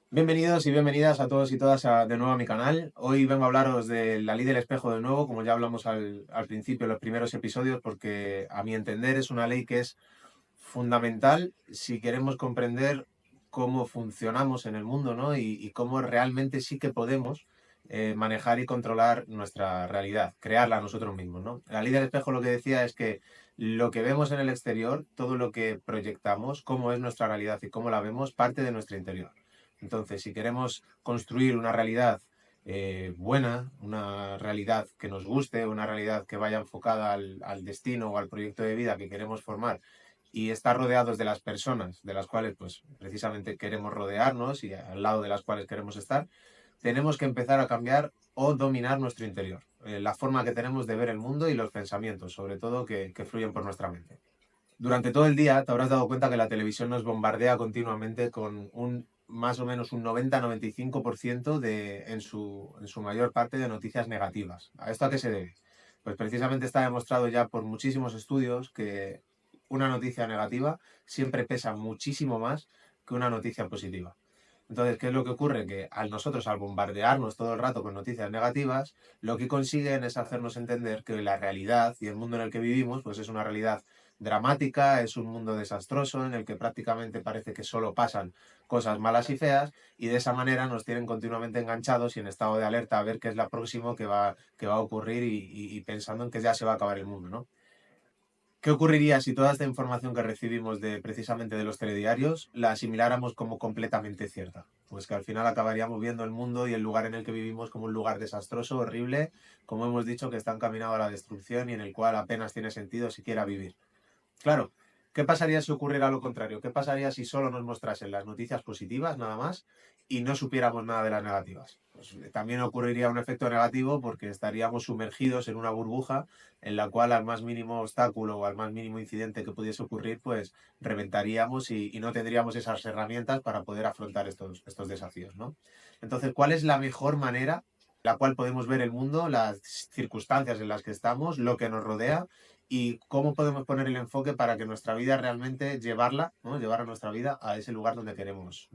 Bienvenidos y bienvenidas a todos y todas de nuevo a mi canal. Hoy vengo a hablaros de la ley del espejo de nuevo, como ya hablamos al principio en los primeros episodios, porque a mi entender es una ley que es fundamental si queremos comprender cómo funcionamos en el mundo, ¿no? Y cómo realmente sí que podemos manejar y controlar nuestra realidad, crearla nosotros mismos, ¿no? La ley del espejo lo que decía es que lo que vemos en el exterior, todo lo que proyectamos, cómo es nuestra realidad y cómo la vemos, parte de nuestro interior. Entonces, si queremos construir una realidad buena, una realidad que nos guste, una realidad que vaya enfocada al destino o al proyecto de vida que queremos formar y estar rodeados de las personas de las cuales pues precisamente queremos rodearnos y al lado de las cuales queremos estar, tenemos que empezar a cambiar o dominar nuestro interior, la forma que tenemos de ver el mundo y los pensamientos, sobre todo que fluyen por nuestra mente. Durante todo el día te habrás dado cuenta que la televisión nos bombardea continuamente con un más o menos un 90-95% en su mayor parte de noticias negativas. ¿A esto a qué se debe? Pues precisamente está demostrado ya por muchísimos estudios que una noticia negativa siempre pesa muchísimo más que una noticia positiva. Entonces, ¿qué es lo que ocurre? Que al bombardearnos todo el rato con noticias negativas, lo que consiguen es hacernos entender que la realidad y el mundo en el que vivimos, pues es una realidad dramática, es un mundo desastroso en el que prácticamente parece que solo pasan cosas malas y feas, y de esa manera nos tienen continuamente enganchados y en estado de alerta a ver qué es lo próximo que va a ocurrir y pensando en que ya se va a acabar el mundo, ¿no? ¿Qué ocurriría si toda esta información que recibimos precisamente de los telediarios la asimiláramos como completamente cierta? Pues que al final acabaríamos viendo el mundo y el lugar en el que vivimos como un lugar desastroso, horrible, como hemos dicho, que está encaminado a la destrucción y en el cual apenas tiene sentido siquiera vivir. Claro, ¿qué pasaría si ocurriera lo contrario? ¿Qué pasaría si solo nos mostrasen las noticias positivas nada más y no supiéramos nada de las negativas? Pues también ocurriría un efecto negativo porque estaríamos sumergidos en una burbuja en la cual al más mínimo obstáculo o al más mínimo incidente que pudiese ocurrir, pues reventaríamos y no tendríamos esas herramientas para poder afrontar estos desafíos, ¿no? Entonces, ¿cuál es la mejor manera en la cual podemos ver el mundo, las circunstancias en las que estamos, lo que nos rodea y cómo podemos poner el enfoque para que nuestra vida realmente llevarla, ¿no? Llevar a nuestra vida a ese lugar donde queremos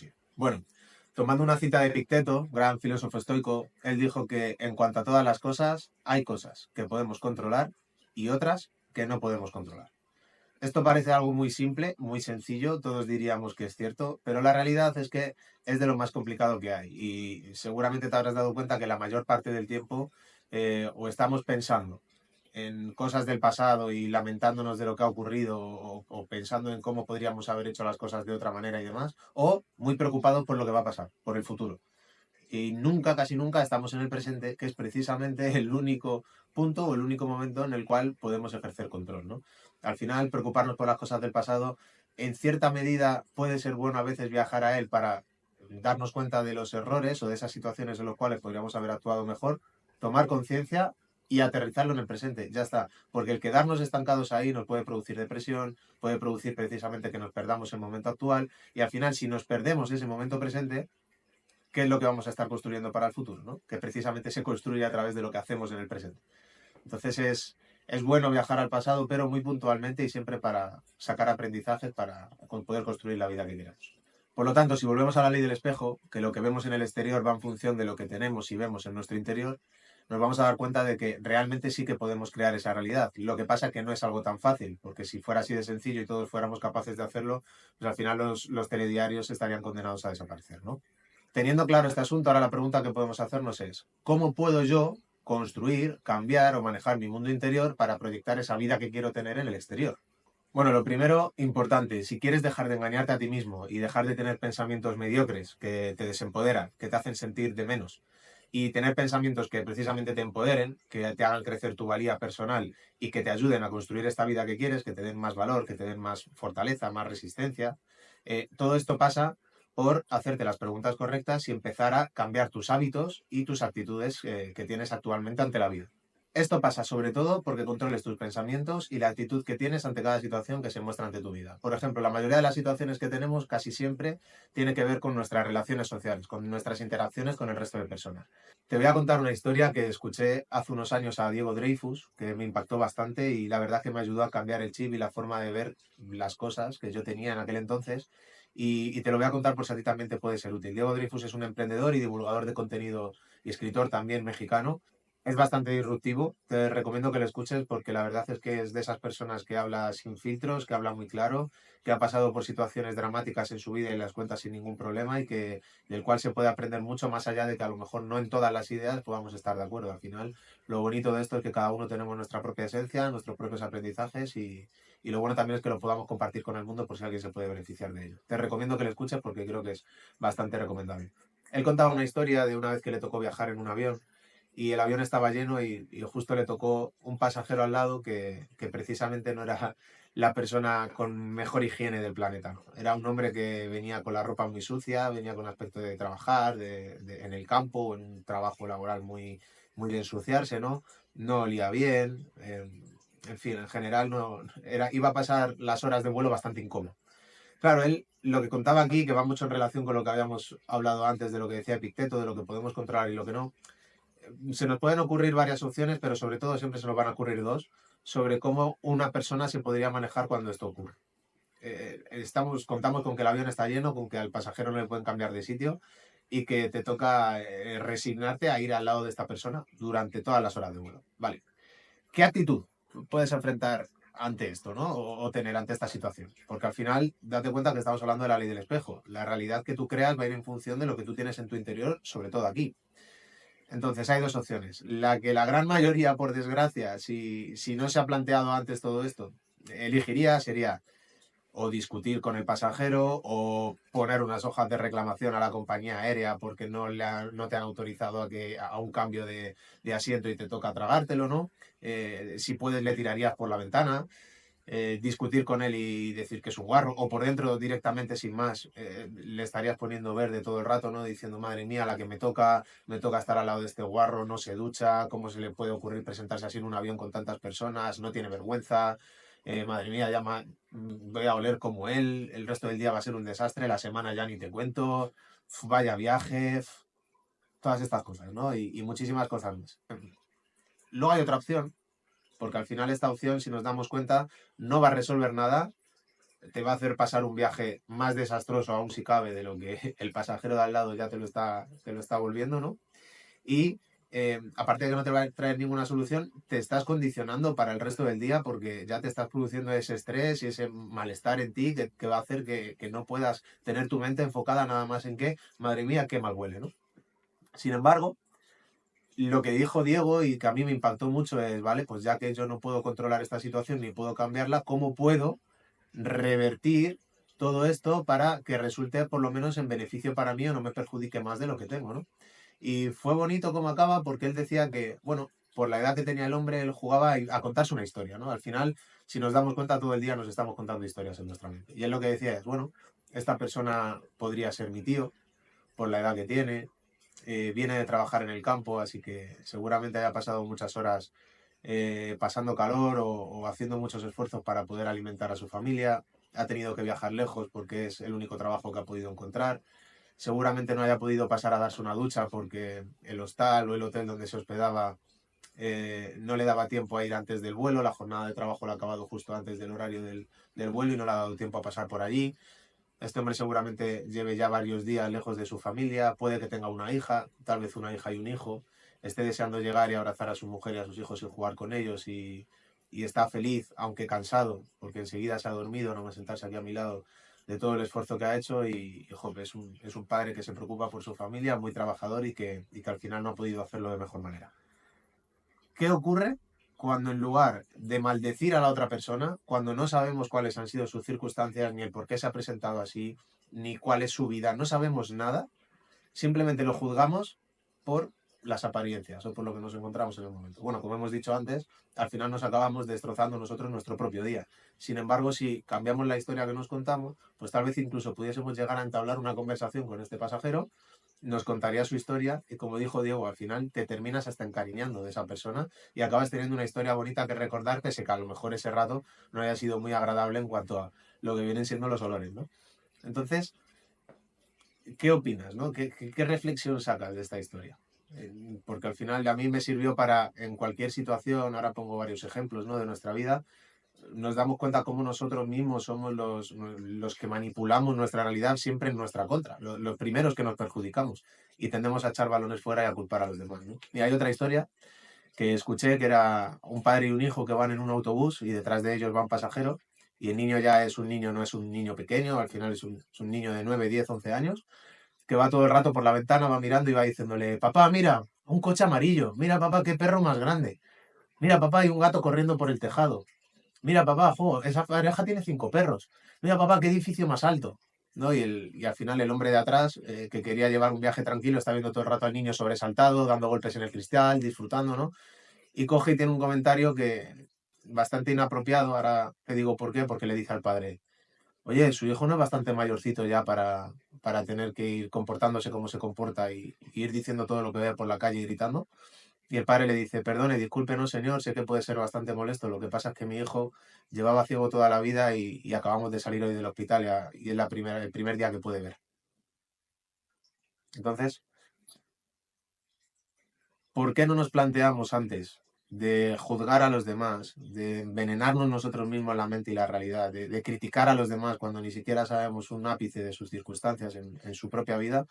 ir? Bueno, tomando una cita de Epicteto, gran filósofo estoico, él dijo que en cuanto a todas las cosas, hay cosas que podemos controlar y otras que no podemos controlar. Esto parece algo muy simple, muy sencillo, todos diríamos que es cierto, pero la realidad es que es de lo más complicado que hay y seguramente te habrás dado cuenta que la mayor parte del tiempo o estamos pensando en cosas del pasado y lamentándonos de lo que ha ocurrido o pensando en cómo podríamos haber hecho las cosas de otra manera y demás, o muy preocupados por lo que va a pasar, por el futuro. Y nunca, casi nunca, estamos en el presente, que es precisamente el único punto o el único momento en el cual podemos ejercer control, ¿no? Al final, preocuparnos por las cosas del pasado, en cierta medida puede ser bueno a veces viajar a él para darnos cuenta de los errores o de esas situaciones en las cuales podríamos haber actuado mejor, tomar conciencia y aterrizarlo en el presente. Ya está. Porque el quedarnos estancados ahí nos puede producir depresión, puede producir precisamente que nos perdamos el momento actual y al final, si nos perdemos ese momento presente, qué es lo que vamos a estar construyendo para el futuro, ¿no? Que precisamente se construye a través de lo que hacemos en el presente. Entonces es bueno viajar al pasado, pero muy puntualmente y siempre para sacar aprendizajes para poder construir la vida que queramos. Por lo tanto, si volvemos a la ley del espejo, que lo que vemos en el exterior va en función de lo que tenemos y vemos en nuestro interior, nos vamos a dar cuenta de que realmente sí que podemos crear esa realidad. Lo que pasa es que no es algo tan fácil, porque si fuera así de sencillo y todos fuéramos capaces de hacerlo, pues al final los telediarios estarían condenados a desaparecer, ¿no? Teniendo claro este asunto, ahora la pregunta que podemos hacernos es, ¿cómo puedo yo construir, cambiar o manejar mi mundo interior para proyectar esa vida que quiero tener en el exterior? Bueno, lo primero, importante, si quieres dejar de engañarte a ti mismo y dejar de tener pensamientos mediocres que te desempoderan, que te hacen sentir de menos, y tener pensamientos que precisamente te empoderen, que te hagan crecer tu valía personal y que te ayuden a construir esta vida que quieres, que te den más valor, que te den más fortaleza, más resistencia, todo esto pasa por hacerte las preguntas correctas y empezar a cambiar tus hábitos y tus actitudes que tienes actualmente ante la vida. Esto pasa sobre todo porque controles tus pensamientos y la actitud que tienes ante cada situación que se muestra ante tu vida. Por ejemplo, la mayoría de las situaciones que tenemos casi siempre tiene que ver con nuestras relaciones sociales, con nuestras interacciones con el resto de personas. Te voy a contar una historia que escuché hace unos años a Diego Dreyfus, que me impactó bastante y la verdad que me ayudó a cambiar el chip y la forma de ver las cosas que yo tenía en aquel entonces. y te lo voy a contar por si a ti también te puede ser útil. Diego Dreyfus es un emprendedor y divulgador de contenido y escritor también mexicano. Es bastante disruptivo, te recomiendo que lo escuches porque la verdad es que es de esas personas que habla sin filtros, que habla muy claro, que ha pasado por situaciones dramáticas en su vida y las cuenta sin ningún problema y que del cual se puede aprender mucho más allá de que a lo mejor no en todas las ideas podamos estar de acuerdo. Al final, lo bonito de esto es que cada uno tenemos nuestra propia esencia, nuestros propios aprendizajes y lo bueno también es que lo podamos compartir con el mundo por si alguien se puede beneficiar de ello. Te recomiendo que lo escuches porque creo que es bastante recomendable. Él contaba una historia de una vez que le tocó viajar en un avión y el avión estaba lleno y justo le tocó un pasajero al lado que precisamente no era la persona con mejor higiene del planeta, ¿no? Era un hombre que venía con la ropa muy sucia, venía con aspecto de trabajar en el campo o en un trabajo laboral muy de ensuciarse, ¿no? No olía bien, en fin, en general iba a pasar las horas de vuelo bastante incómodo. Claro, él lo que contaba aquí, que va mucho en relación con lo que habíamos hablado antes de lo que decía Epicteto, de lo que podemos controlar y lo que no, se nos pueden ocurrir varias opciones, pero sobre todo siempre se nos van a ocurrir dos, sobre cómo una persona se podría manejar cuando esto ocurre. Contamos con que el avión está lleno, con que al pasajero no le pueden cambiar de sitio y que te toca resignarte a ir al lado de esta persona durante todas las horas de vuelo. Vale. ¿Qué actitud puedes enfrentar ante esto, ¿no? O tener ante esta situación? Porque al final, date cuenta que estamos hablando de la ley del espejo. La realidad que tú creas va a ir en función de lo que tú tienes en tu interior, sobre todo aquí. Entonces hay dos opciones. La que la gran mayoría, por desgracia, si no se ha planteado antes todo esto, elegiría sería o discutir con el pasajero o poner unas hojas de reclamación a la compañía aérea porque no te han autorizado a un cambio de asiento y te toca tragártelo, ¿no? Si puedes, le tirarías por la ventana. Discutir con él y decir que es un guarro, o por dentro directamente sin más, le estarías poniendo verde todo el rato, ¿no? Diciendo, madre mía, la que me toca estar al lado de este guarro, no se ducha, ¿cómo se le puede ocurrir presentarse así en un avión con tantas personas? No tiene vergüenza, madre mía, voy a oler como él, el resto del día va a ser un desastre, la semana ya ni te cuento, vaya viaje, todas estas cosas, ¿no? Y muchísimas cosas más. Luego hay otra opción, porque al final esta opción, si nos damos cuenta, no va a resolver nada, te va a hacer pasar un viaje más desastroso, aún si cabe, de lo que el pasajero de al lado ya te lo está volviendo, ¿no? Y aparte de que no te va a traer ninguna solución, te estás condicionando para el resto del día porque ya te estás produciendo ese estrés y ese malestar en ti que va a hacer que no puedas tener tu mente enfocada nada más en que, madre mía, qué mal huele, ¿no? Sin embargo, lo que dijo Diego y que a mí me impactó mucho es, vale, pues ya que yo no puedo controlar esta situación ni puedo cambiarla, ¿cómo puedo revertir todo esto para que resulte por lo menos en beneficio para mí o no me perjudique más de lo que tengo, ¿no? Y fue bonito como acaba porque él decía que, bueno, por la edad que tenía el hombre, él jugaba a contarse una historia, ¿no? Al final, si nos damos cuenta, todo el día nos estamos contando historias en nuestra mente. Y él lo que decía es, bueno, esta persona podría ser mi tío, por la edad que tiene, viene de trabajar en el campo, así que seguramente haya pasado muchas horas pasando calor o haciendo muchos esfuerzos para poder alimentar a su familia. Ha tenido que viajar lejos porque es el único trabajo que ha podido encontrar. Seguramente no haya podido pasar a darse una ducha porque el hostal o el hotel donde se hospedaba no le daba tiempo a ir antes del vuelo. La jornada de trabajo la ha acabado justo antes del horario del vuelo y no le ha dado tiempo a pasar por allí. Este hombre seguramente lleve ya varios días lejos de su familia, puede que tenga una hija, tal vez una hija y un hijo, esté deseando llegar y abrazar a su mujer y a sus hijos y jugar con ellos y está feliz, aunque cansado, porque enseguida se ha dormido, no va a sentarse aquí a mi lado, de todo el esfuerzo que ha hecho joder, es un padre que se preocupa por su familia, muy trabajador y que al final no ha podido hacerlo de mejor manera. ¿Qué ocurre cuando en lugar de maldecir a la otra persona, cuando no sabemos cuáles han sido sus circunstancias, ni el por qué se ha presentado así, ni cuál es su vida, no sabemos nada, simplemente lo juzgamos por las apariencias o por lo que nos encontramos en el momento? Bueno, como hemos dicho antes, al final nos acabamos destrozando nosotros nuestro propio día. Sin embargo, si cambiamos la historia que nos contamos, pues tal vez incluso pudiésemos llegar a entablar una conversación con este pasajero, nos contaría su historia y como dijo Diego, al final te terminas hasta encariñando de esa persona y acabas teniendo una historia bonita que recordar, pese que a lo mejor ese rato no haya sido muy agradable en cuanto a lo que vienen siendo los olores, ¿no? Entonces, ¿qué opinas, no? ¿Qué reflexión sacas de esta historia? Porque al final a mí me sirvió para, en cualquier situación, ahora pongo varios ejemplos, ¿no?, de nuestra vida, nos damos cuenta cómo nosotros mismos somos los que manipulamos nuestra realidad siempre en nuestra contra, los primeros que nos perjudicamos y tendemos a echar balones fuera y a culpar a los demás, ¿no? Y hay otra historia que escuché que era un padre y un hijo que van en un autobús y detrás de ellos van pasajeros y el niño ya es un niño, no es un niño pequeño, al final es un niño de 9 10 11 años, que va todo el rato por la ventana, va mirando y va diciéndole, papá, mira, un coche amarillo, mira, papá, qué perro más grande, mira, papá, hay un gato corriendo por el tejado, mira, papá, jo, esa pareja tiene 5 perros, mira, papá, qué edificio más alto. ¿No? Y al final el hombre de atrás, que quería llevar un viaje tranquilo, está viendo todo el rato al niño sobresaltado, dando golpes en el cristal, disfrutando, ¿no? Y coge y tiene un comentario que bastante inapropiado, ahora te digo por qué, porque le dice al padre, oye, su hijo no es bastante mayorcito ya para tener que ir comportándose como se comporta y ir diciendo todo lo que ve por la calle y gritando. Y el padre le dice, perdone, discúlpenos, señor, sé que puede ser bastante molesto, lo que pasa es que mi hijo llevaba ciego toda la vida y acabamos de salir hoy del hospital y es el primer día que puede ver. Entonces, ¿por qué no nos planteamos antes de juzgar a los demás, de envenenarnos nosotros mismos la mente y la realidad, de criticar a los demás cuando ni siquiera sabemos un ápice de sus circunstancias en su propia vida?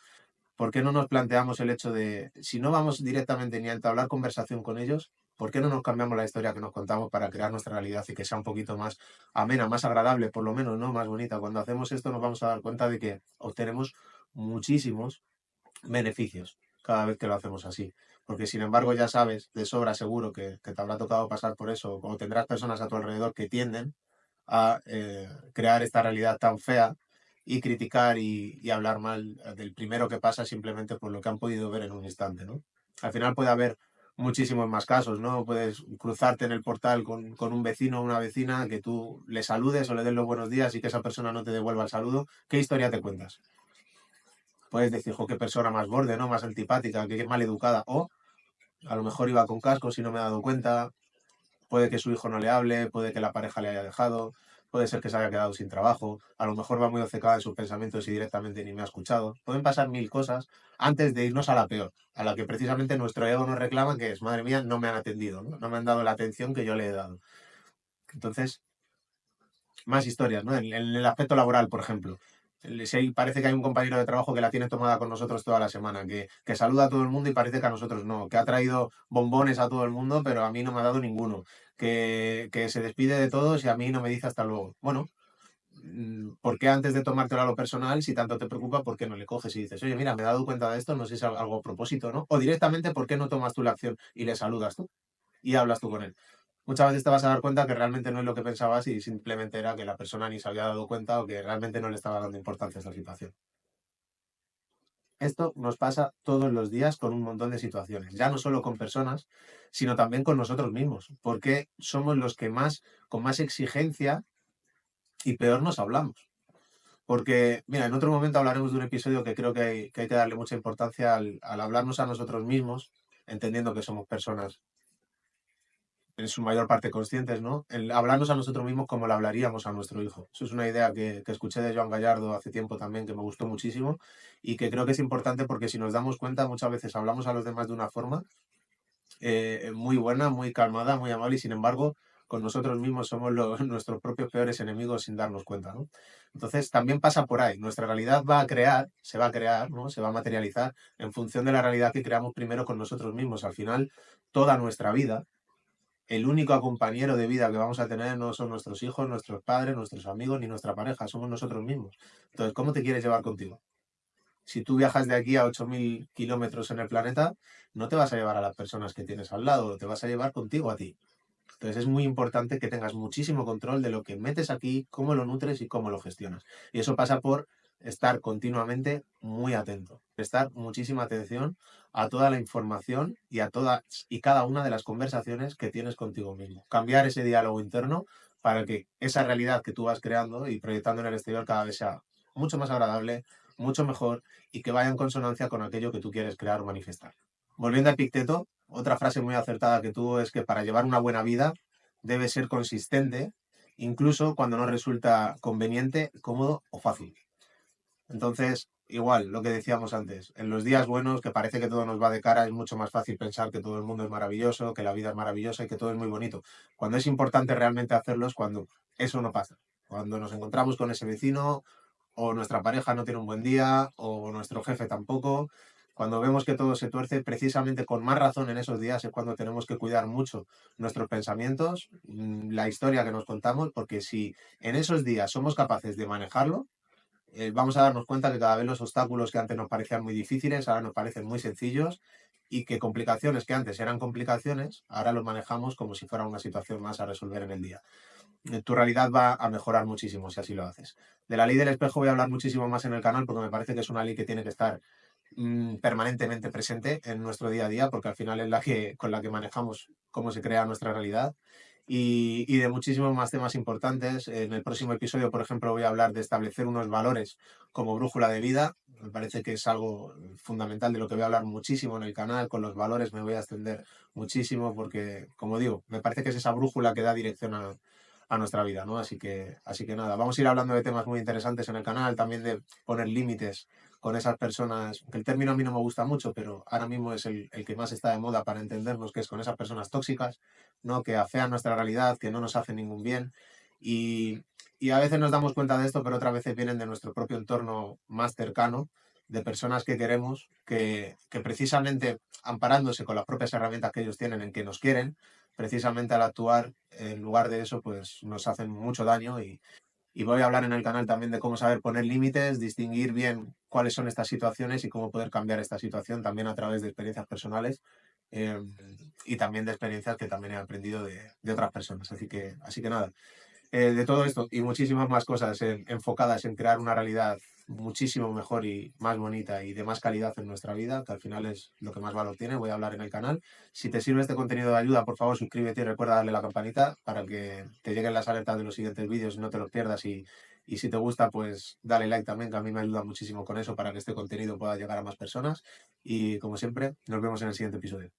¿Por qué no nos planteamos el hecho de, si no vamos directamente ni a entablar conversación con ellos, ¿por qué no nos cambiamos la historia que nos contamos para crear nuestra realidad y que sea un poquito más amena, más agradable, por lo menos, ¿no? Más bonita? Cuando hacemos esto nos vamos a dar cuenta de que obtenemos muchísimos beneficios cada vez que lo hacemos así. Porque sin embargo ya sabes de sobra seguro que te habrá tocado pasar por eso o tendrás personas a tu alrededor que tienden a crear esta realidad tan fea y criticar y hablar mal del primero que pasa simplemente por lo que han podido ver en un instante, ¿no? Al final puede haber muchísimos más casos, ¿no? Puedes cruzarte en el portal con un vecino o una vecina que tú le saludes o le des los buenos días y que esa persona no te devuelva el saludo. ¿Qué historia te cuentas? Puedes decir, jo, qué persona más borde, ¿no? Más antipática, qué mal educada. O a lo mejor iba con cascos y no me he dado cuenta. Puede que su hijo no le hable, puede que la pareja le haya dejado, puede ser que se haya quedado sin trabajo, a lo mejor va muy obcecada en sus pensamientos y directamente ni me ha escuchado. Pueden pasar mil cosas antes de irnos a la peor, a la que precisamente nuestro ego nos reclama, que es, madre mía, no me han atendido, ¿no? No me han dado la atención que yo le he dado. Entonces, más historias, ¿no? En el aspecto laboral, por ejemplo. Si parece que hay un compañero de trabajo que la tiene tomada con nosotros toda la semana, que saluda a todo el mundo y parece que a nosotros no, que ha traído bombones a todo el mundo, pero a mí no me ha dado ninguno, que se despide de todos y a mí no me dice hasta luego. Bueno, ¿por qué antes de tomártelo a lo personal, si tanto te preocupa, por qué no le coges y dices, oye, mira, me he dado cuenta de esto, no sé si es algo a propósito, ¿no? O directamente, ¿por qué no tomas tú la acción y le saludas tú y hablas tú con él? Muchas veces te vas a dar cuenta que realmente no es lo que pensabas y simplemente era que la persona ni se había dado cuenta o que realmente no le estaba dando importancia a esta situación. Esto nos pasa todos los días con un montón de situaciones, ya no solo con personas, sino también con nosotros mismos, porque somos los que más, con más exigencia y peor nos hablamos. Porque, mira, en otro momento hablaremos de un episodio que creo que hay que darle mucha importancia al hablarnos a nosotros mismos, entendiendo que somos personas en su mayor parte conscientes, ¿no? El hablarnos a nosotros mismos como le hablaríamos a nuestro hijo. Eso es una idea que escuché de Joan Gallardo hace tiempo también, que me gustó muchísimo y que creo que es importante porque si nos damos cuenta, muchas veces hablamos a los demás de una forma muy buena, muy calmada, muy amable y sin embargo con nosotros mismos somos nuestros propios peores enemigos sin darnos cuenta, ¿no? Entonces también pasa por ahí. Nuestra realidad se va a crear, ¿no? Se va a materializar en función de la realidad que creamos primero con nosotros mismos. Al final, toda nuestra vida el único compañero de vida que vamos a tener no son nuestros hijos, nuestros padres, nuestros amigos, ni nuestra pareja, somos nosotros mismos. Entonces, ¿cómo te quieres llevar contigo? Si tú viajas de aquí a 8.000 kilómetros en el planeta, no te vas a llevar a las personas que tienes al lado, te vas a llevar contigo a ti. Entonces es muy importante que tengas muchísimo control de lo que metes aquí, cómo lo nutres y cómo lo gestionas. Y eso pasa por estar continuamente muy atento, prestar muchísima atención a toda la información y a todas y cada una de las conversaciones que tienes contigo mismo. Cambiar ese diálogo interno para que esa realidad que tú vas creando y proyectando en el exterior cada vez sea mucho más agradable, mucho mejor y que vaya en consonancia con aquello que tú quieres crear o manifestar. Volviendo a Epicteto, otra frase muy acertada que tuvo es que para llevar una buena vida debe ser consistente, incluso cuando no resulta conveniente, cómodo o fácil. Entonces, igual, lo que decíamos antes, en los días buenos, que parece que todo nos va de cara, es mucho más fácil pensar que todo el mundo es maravilloso, que la vida es maravillosa y que todo es muy bonito. Cuando es importante realmente hacerlo es cuando eso no pasa. Cuando nos encontramos con ese vecino, o nuestra pareja no tiene un buen día, o nuestro jefe tampoco. Cuando vemos que todo se tuerce, precisamente con más razón en esos días es cuando tenemos que cuidar mucho nuestros pensamientos, la historia que nos contamos, porque si en esos días somos capaces de manejarlo, vamos a darnos cuenta que cada vez los obstáculos que antes nos parecían muy difíciles, ahora nos parecen muy sencillos y que complicaciones que antes eran complicaciones, ahora los manejamos como si fuera una situación más a resolver en el día. Tu realidad va a mejorar muchísimo si así lo haces. De la ley del espejo voy a hablar muchísimo más en el canal porque me parece que es una ley que tiene que estar permanentemente presente en nuestro día a día, porque al final es con la que manejamos cómo se crea nuestra realidad. Y de muchísimos más temas importantes. En el próximo episodio, por ejemplo, voy a hablar de establecer unos valores como brújula de vida. Me parece que es algo fundamental de lo que voy a hablar muchísimo en el canal. Con los valores me voy a extender muchísimo porque, como digo, me parece que es esa brújula que da dirección a nuestra vida, ¿no? Así que nada, vamos a ir hablando de temas muy interesantes en el canal, también de poner límites con esas personas, que el término a mí no me gusta mucho, pero ahora mismo es el que más está de moda para entendernos, que es con esas personas tóxicas, ¿no? Que afean nuestra realidad, que no nos hacen ningún bien. Y, y a veces nos damos cuenta de esto, pero otras veces vienen de nuestro propio entorno más cercano, de personas que queremos, que precisamente amparándose con las propias herramientas que ellos tienen en que nos quieren, precisamente al actuar en lugar de eso, pues nos hacen mucho daño y voy a hablar en el canal también de cómo saber poner límites, distinguir bien cuáles son estas situaciones y cómo poder cambiar esta situación también a través de experiencias personales eh, y también de experiencias que también he aprendido de otras personas. Así que nada, de todo esto y muchísimas más cosas enfocadas en crear una realidad muchísimo mejor y más bonita y de más calidad en nuestra vida, que al final es lo que más valor tiene, voy a hablar en el canal. Si te sirve este contenido de ayuda, por favor suscríbete y recuerda darle a la campanita para que te lleguen las alertas de los siguientes vídeos y no te los pierdas y si te gusta, pues dale like también, que a mí me ayuda muchísimo con eso para que este contenido pueda llegar a más personas. Y como siempre, nos vemos en el siguiente episodio.